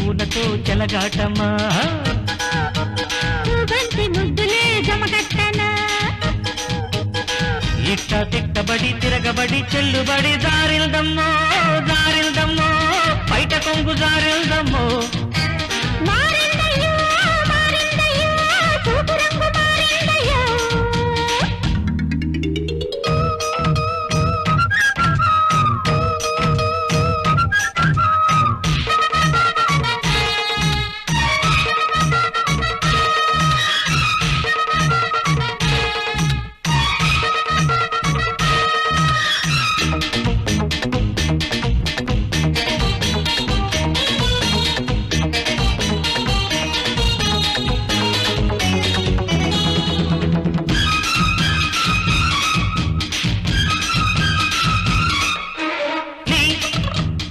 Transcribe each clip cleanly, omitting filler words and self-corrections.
పూలతో చెలగాటమా బంతి ముద్దులే జమకట్టనా ఇట్ట తిట్టబడి తిరగబడి చెల్లుబడి జారిల్దమ్మో జారిల్దమ్మో బయట కొంగు జారిల్దమ్మో మారిందయ్యో మారిందయ్యో చూపు రంగు మారిందయ్యో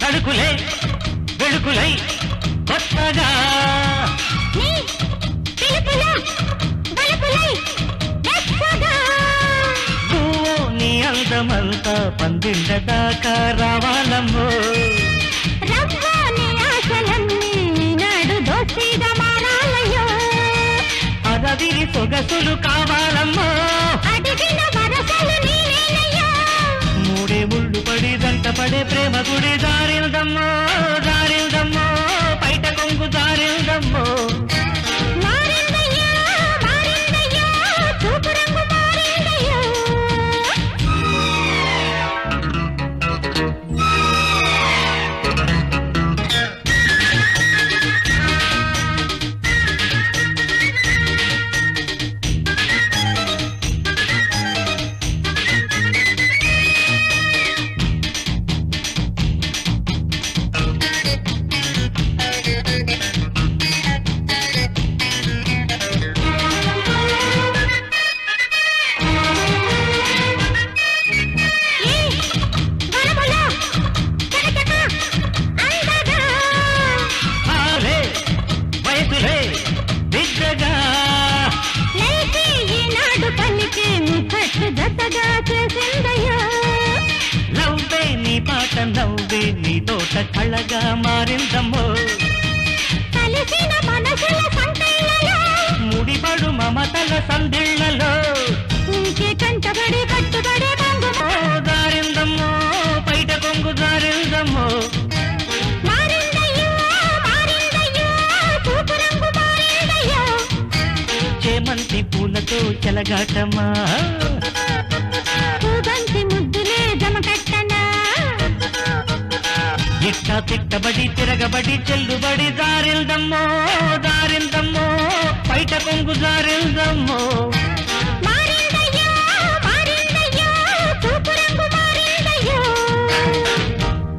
తడుకులే వెడుకులై కొత్తగా నీ పిలుపుల బలుపులై దచ్చగా నువ్వు నీ అందమంతా పందిళ్ళ దాకా రావాలమ్మో రవ్వాని ఆశలన్నీ నాడు దోసిగా మారాలయ్యో అదవిరి సొగసులు కావాలమ్మో అడిగిన వరసలు నీవేనయ్యో మూడే ముళ్ళు పడి దంట పడే ప్రేమ గుడి జారిల్దమ్మో జారిల్దమ్మో బయట కొంగు జారిల్దమ్మో మారిందయ్యో మారిందయ్యో చూపు రంగు మారిందయ్యో వరములో చకచక అందగా ఆలే వయసులే విద్యగా లేచి ఈనాడు పనికి ముఖట్టు జతగా చేసిందయ్యో నవ్వే నీ పాట నవ్వే నీ తోట కళ్ళగా మారిందమ్మో కలిసిన మనసుల సంకళ్ళలో ముడిపడు మమతల సందిళ్లలో నీకే కంటబడి కట్టుబడి బంగుమో జారిందమ్మో బయట కొంగు జారిందమ్మో మారిందయ్యో మారిందయ్యో చూపు రంగు మారిందయ్యో చేమంతి పూలతో చెలగాటమా బంతి ముద్దులే జమకట్టనా ఇట్ట తిట్టబడి తిరగబడి చెల్లుబడి జారిల్దమ్మో జారిల్దమ్మో బయట కొంగు జారిల్దమ్మో